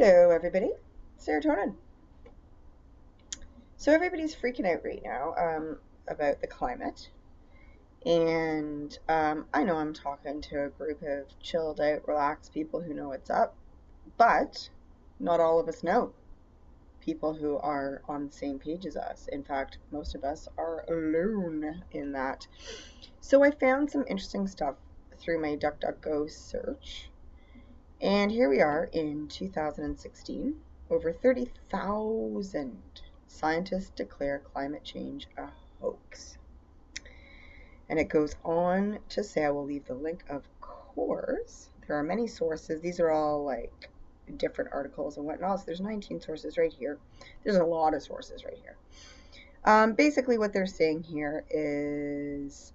Hello, everybody. Serotonin. So everybody's freaking out right now about the climate, and I know I'm talking to a group of chilled out, relaxed people who know what's up, but not all of us know people who are on the same page as us. In fact, most of us are alone in that. So I found some interesting stuff through my DuckDuckGo search. And here we are in 2016. Over 30,000 scientists declare climate change a hoax. And it goes on to say, I will leave the link, of course. There are many sources. These are all like different articles and whatnot. So there's 19 sources right here. There's a lot of sources right here. Basically, what they're saying here is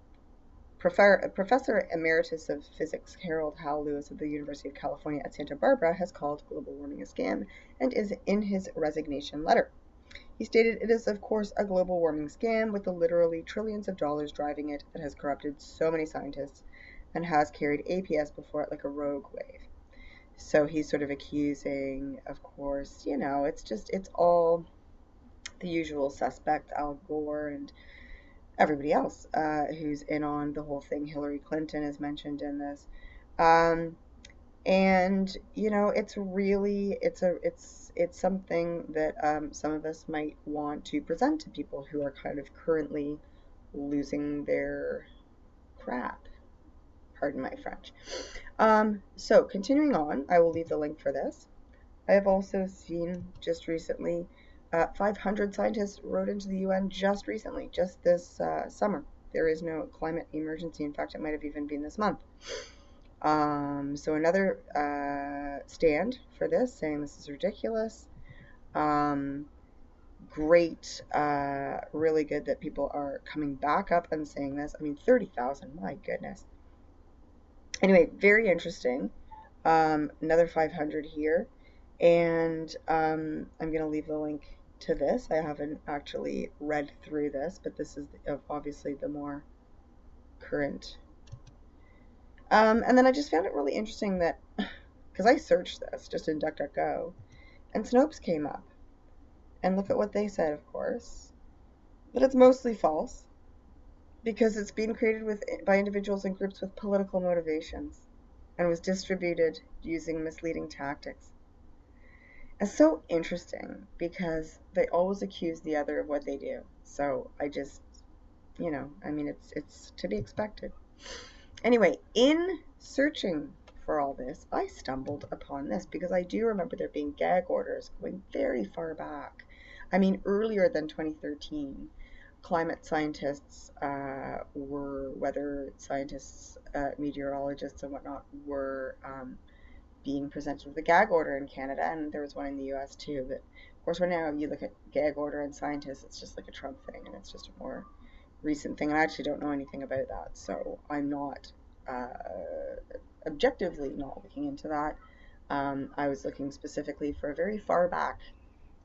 Professor Emeritus of Physics Harold Hal Lewis of the University of California at Santa Barbara has called global warming a scam and is in his resignation letter. He stated, "It is of course a global warming scam with the literally trillions of dollars driving it that has corrupted so many scientists and has carried APS before it like a rogue wave." So he's sort of accusing, of course, it's all the usual suspect, Al Gore and everybody else who's in on the whole thing. Hillary Clinton is mentioned in this, and it's really it's something that some of us might want to present to people who are kind of currently losing their crap. Pardon my French. So continuing on, I will leave the link for this. I have also seen just recently 500 scientists wrote into the UN just recently, just this summer. There is no climate emergency. In fact, it might have even been this month. So another stand for this, saying this is ridiculous. Great, really good that people are coming back up and saying this. I mean, 30,000, my goodness. Anyway, very interesting. Another 500 here. And I'm going to leave the link to this. I haven't actually read through this, but this is obviously the more current. And then I just found it really interesting that, because I searched this just in DuckDuckGo, and Snopes came up. And look at what they said, of course. But it's mostly false, because it's being created by individuals and groups with political motivations, and was distributed using misleading tactics. It's so interesting because they always accuse the other of what they do. So I just, it's to be expected. Anyway, in searching for all this, I stumbled upon this because I do remember there being gag orders going very far back. I mean, earlier than 2013, climate scientists weather scientists, meteorologists and whatnot were being presented with a gag order in Canada, and there was one in the US too. But of course, right now you look at gag order and scientists, it's just like a Trump thing, and it's just a more recent thing. And I actually don't know anything about that, so I'm not objectively not looking into that. I was looking specifically for a very far back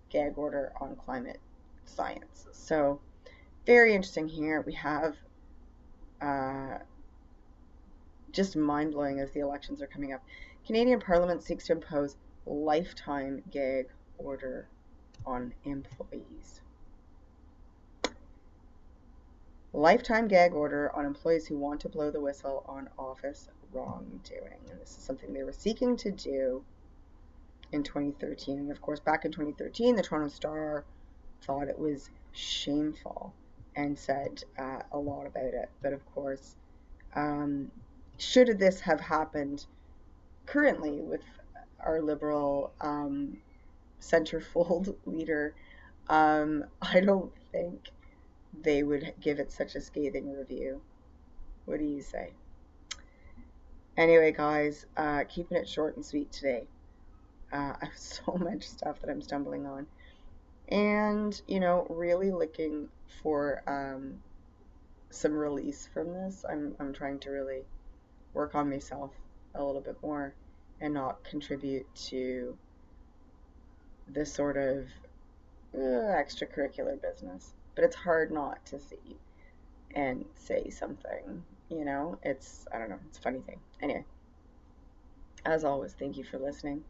gag order on climate science. So very interesting here. We have just mind-blowing as the elections are coming up. Canadian Parliament seeks to impose lifetime gag order on employees. Lifetime gag order on employees who want to blow the whistle on office wrongdoing. And this is something they were seeking to do in 2013. And of course, back in 2013, the Toronto Star thought it was shameful and said a lot about it. But of course, should this have happened currently with our Liberal centerfold leader, I don't think they would give it such a scathing review. What do you say? Anyway, guys, keeping it short and sweet today. I have so much stuff that I'm stumbling on. And, really looking for some release from this. I'm trying to really work on myself a little bit more and not contribute to this sort of extracurricular business. But it's hard not to see and say something, it's, I don't know, it's a funny thing. Anyway, as always, thank you for listening.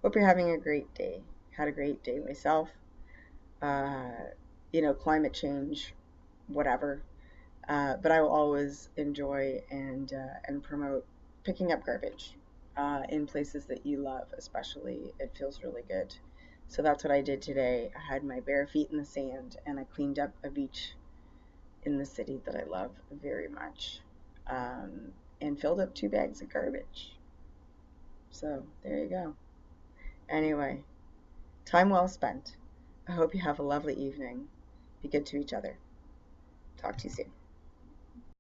Hope you're having a great day. Had a great day myself. Uh, climate change, whatever. But I will always enjoy and promote picking up garbage in places that you love, especially. It feels really good. So that's what I did today. I had my bare feet in the sand and I cleaned up a beach in the city that I love very much, and filled up 2 bags of garbage. So there you go. Anyway, time well spent. I hope you have a lovely evening. Be good to each other. Talk to you soon.